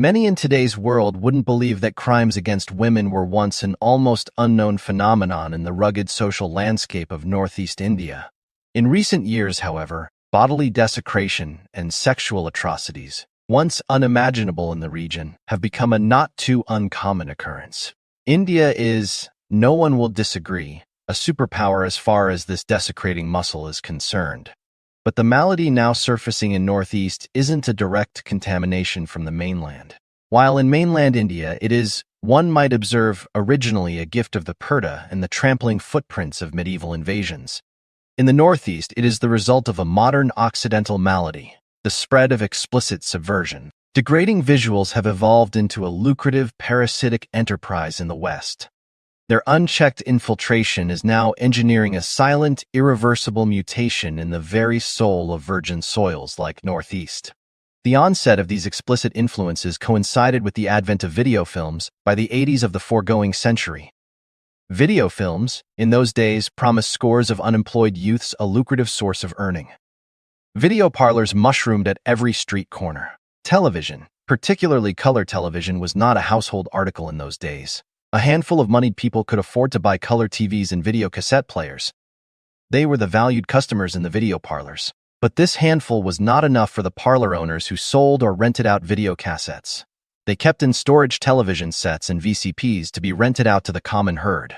Many in today's world wouldn't believe that crimes against women were once an almost unknown phenomenon in the rugged social landscape of Northeast India. In recent years, however, bodily desecration and sexual atrocities, once unimaginable in the region, have become a not too uncommon occurrence. India is, no one will disagree, a superpower as far as this desecrating muscle is concerned. But the malady now surfacing in Northeast isn't a direct contamination from the mainland. While in mainland India it is, one might observe, originally a gift of the Purdah and the trampling footprints of medieval invasions. In the Northeast it is the result of a modern Occidental malady, the spread of explicit subversion. Degrading visuals have evolved into a lucrative parasitic enterprise in the West. Their unchecked infiltration is now engineering a silent, irreversible mutation in the very soul of virgin soils like Northeast. The onset of these explicit influences coincided with the advent of video films by the 80s of the foregoing century. Video films, in those days, promised scores of unemployed youths a lucrative source of earning. Video parlors mushroomed at every street corner. Television, particularly color television, was not a household article in those days. A handful of moneyed people could afford to buy color TVs and video cassette players. They were the valued customers in the video parlors. But this handful was not enough for the parlor owners who sold or rented out video cassettes. They kept in storage television sets and VCPs to be rented out to the common herd.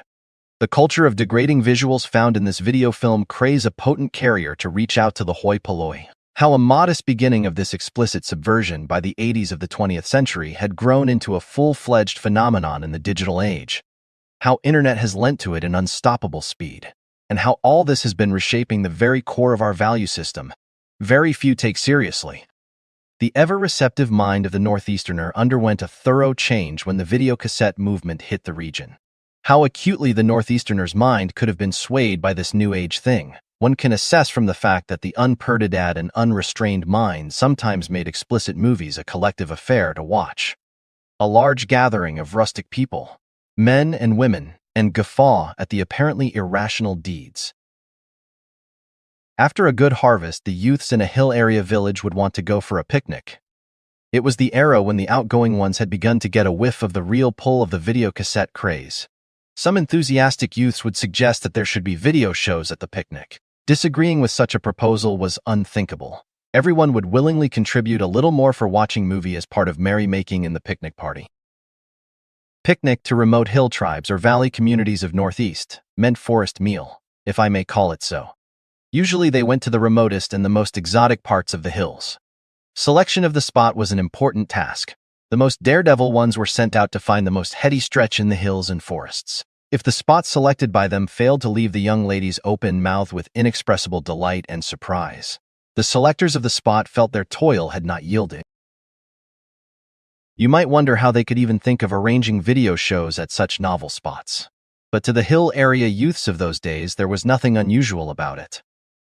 The culture of degrading visuals found in this video film craze a potent carrier to reach out to the hoi polloi. How a modest beginning of this explicit subversion by the 80s of the 20th century had grown into a full-fledged phenomenon in the digital age. How internet has lent to it an unstoppable speed. And how all this has been reshaping the very core of our value system. Very few take seriously. The ever-receptive mind of the Northeasterner underwent a thorough change when the video cassette movement hit the region. How acutely the Northeasterner's mind could have been swayed by this new age thing, one can assess from the fact that the unperded and unrestrained mind sometimes made explicit movies a collective affair to watch. A large gathering of rustic people, men and women, and guffaw at the apparently irrational deeds. After a good harvest, the youths in a hill area village would want to go for a picnic. It was the era when the outgoing ones had begun to get a whiff of the real pull of the video cassette craze. Some enthusiastic youths would suggest that there should be video shows at the picnic. Disagreeing with such a proposal was unthinkable. Everyone would willingly contribute a little more for watching movie as part of merrymaking in the picnic party. Picnic to remote hill tribes or valley communities of Northeast meant forest meal, if I may call it so. Usually they went to the remotest and the most exotic parts of the hills. Selection of the spot was an important task. The most daredevil ones were sent out to find the most heady stretch in the hills and forests. If the spot selected by them failed to leave the young ladies open-mouthed with inexpressible delight and surprise, the selectors of the spot felt their toil had not yielded. You might wonder how they could even think of arranging video shows at such novel spots. But to the hill area youths of those days, there was nothing unusual about it.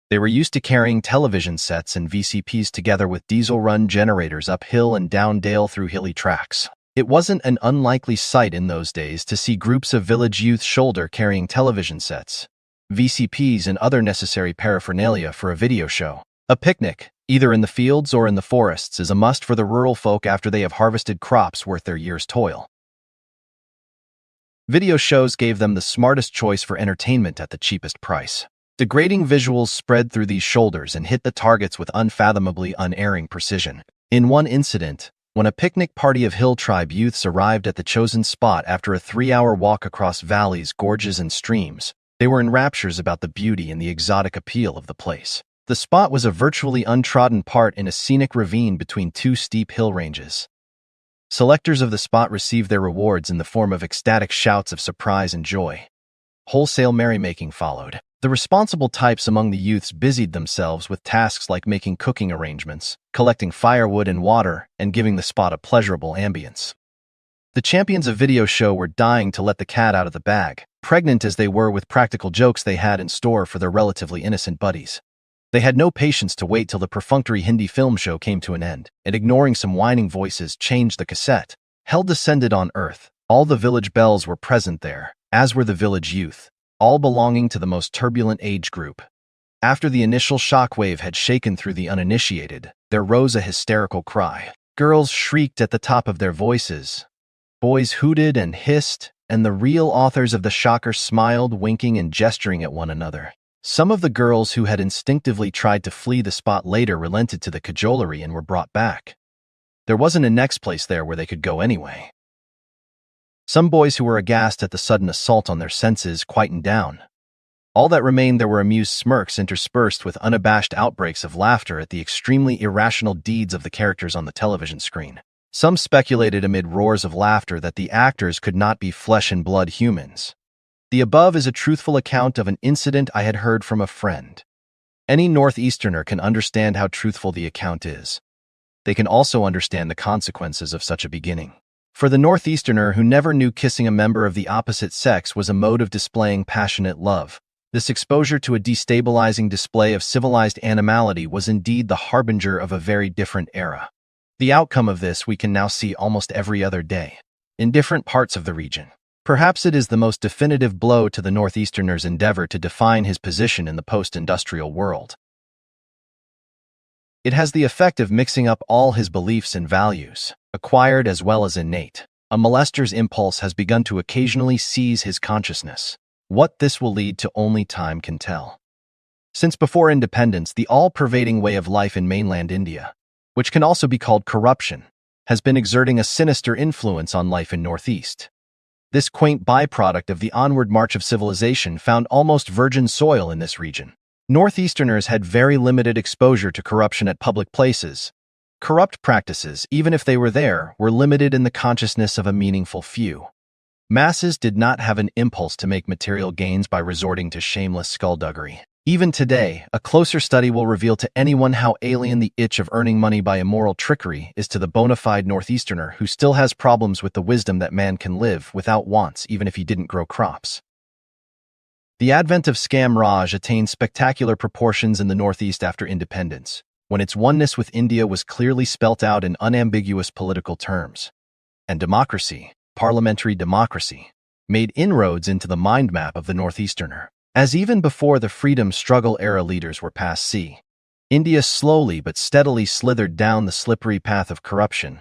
They were used to carrying television sets and VCPs together with diesel-run generators uphill and down dale through hilly tracks. It wasn't an unlikely sight in those days to see groups of village youth shoulder-carrying television sets, VCPs, and other necessary paraphernalia for a video show. A picnic, either in the fields or in the forests, is a must for the rural folk after they have harvested crops worth their year's toil. Video shows gave them the smartest choice for entertainment at the cheapest price. Degrading visuals spread through these shoulders and hit the targets with unfathomably unerring precision. In one incident, when a picnic party of hill tribe youths arrived at the chosen spot after a 3-hour walk across valleys, gorges, and streams, they were in raptures about the beauty and the exotic appeal of the place. The spot was a virtually untrodden part in a scenic ravine between two steep hill ranges. Selectors of the spot received their rewards in the form of ecstatic shouts of surprise and joy. Wholesale merrymaking followed. The responsible types among the youths busied themselves with tasks like making cooking arrangements, collecting firewood and water, and giving the spot a pleasurable ambience. The champions of video show were dying to let the cat out of the bag, pregnant as they were with practical jokes they had in store for their relatively innocent buddies. They had no patience to wait till the perfunctory Hindi film show came to an end, and ignoring some whining voices, changed the cassette. Hell descended on earth. All the village belles were present there, as were the village youth, all belonging to the most turbulent age group. After the initial shockwave had shaken through the uninitiated, there rose a hysterical cry. Girls shrieked at the top of their voices. Boys hooted and hissed, and the real authors of the shocker smiled, winking and gesturing at one another. Some of the girls who had instinctively tried to flee the spot later relented to the cajolery and were brought back. There wasn't a next place there where they could go anyway. Some boys who were aghast at the sudden assault on their senses quietened down. All that remained there were amused smirks interspersed with unabashed outbreaks of laughter at the extremely irrational deeds of the characters on the television screen. Some speculated amid roars of laughter that the actors could not be flesh-and-blood humans. The above is a truthful account of an incident I had heard from a friend. Any Northeasterner can understand how truthful the account is. They can also understand the consequences of such a beginning. For the Northeasterner who never knew kissing a member of the opposite sex was a mode of displaying passionate love, this exposure to a destabilizing display of civilized animality was indeed the harbinger of a very different era. The outcome of this we can now see almost every other day, in different parts of the region. Perhaps it is the most definitive blow to the Northeasterner's endeavor to define his position in the post-industrial world. It has the effect of mixing up all his beliefs and values, acquired as well as innate. A molester's impulse has begun to occasionally seize his consciousness. What this will lead to only time can tell. Since before independence, the all-pervading way of life in mainland India, which can also be called corruption, has been exerting a sinister influence on life in Northeast. This quaint byproduct of the onward march of civilization found almost virgin soil in this region. Northeasterners had very limited exposure to corruption at public places. Corrupt practices, even if they were there, were limited in the consciousness of a meaningful few. Masses did not have an impulse to make material gains by resorting to shameless skullduggery. Even today, a closer study will reveal to anyone how alien the itch of earning money by immoral trickery is to the bona fide Northeasterner who still has problems with the wisdom that man can live without wants even if he didn't grow crops. The advent of Scam Raj attained spectacular proportions in the Northeast after independence, when its oneness with India was clearly spelt out in unambiguous political terms. And democracy, parliamentary democracy, made inroads into the mind map of the Northeasterner. As even before the freedom struggle era leaders were past sea, India slowly but steadily slithered down the slippery path of corruption.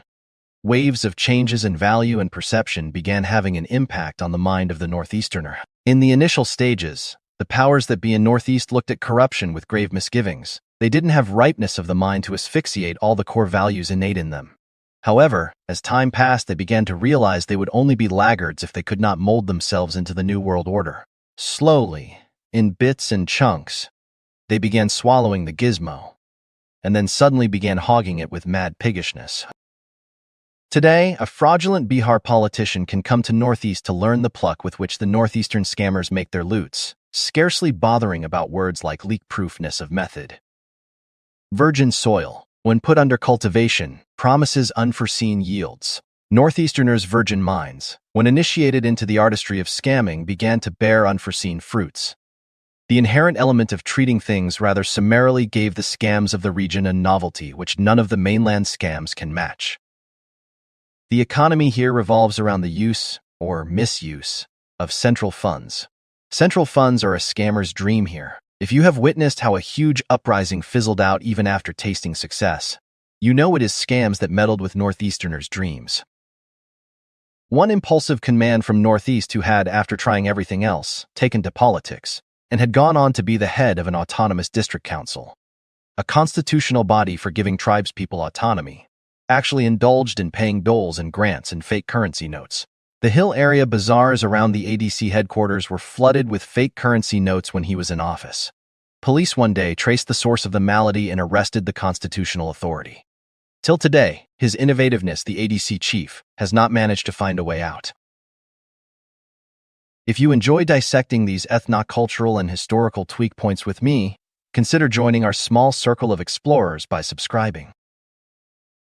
Waves of changes in value and perception began having an impact on the mind of the Northeasterner. In the initial stages, the powers that be in Northeast looked at corruption with grave misgivings. They didn't have ripeness of the mind to asphyxiate all the core values innate in them. However, as time passed, they began to realize they would only be laggards if they could not mold themselves into the New World Order. Slowly, in bits and chunks, they began swallowing the gizmo, and then suddenly began hogging it with mad piggishness. Today, a fraudulent Bihar politician can come to Northeast to learn the pluck with which the Northeastern scammers make their loots, scarcely bothering about words like leak-proofness of method. Virgin soil, when put under cultivation, promises unforeseen yields. Northeasterners' virgin minds, when initiated into the artistry of scamming, began to bear unforeseen fruits. The inherent element of treating things rather summarily gave the scams of the region a novelty which none of the mainland scams can match. The economy here revolves around the use, or misuse, of central funds. Central funds are a scammer's dream here. If you have witnessed how a huge uprising fizzled out even after tasting success, you know it is scams that meddled with Northeasterners' dreams. One impulsive conman from Northeast who had, after trying everything else, taken to politics, and had gone on to be the head of an autonomous district council, a constitutional body for giving tribespeople autonomy, actually indulged in paying doles and grants and fake currency notes. The hill area bazaars around the ADC headquarters were flooded with fake currency notes when he was in office. Police one day traced the source of the malady and arrested the constitutional authority. Till today, his innovativeness, the ADC chief, has not managed to find a way out. If you enjoy dissecting these ethnocultural and historical tweak points with me, consider joining our small circle of explorers by subscribing.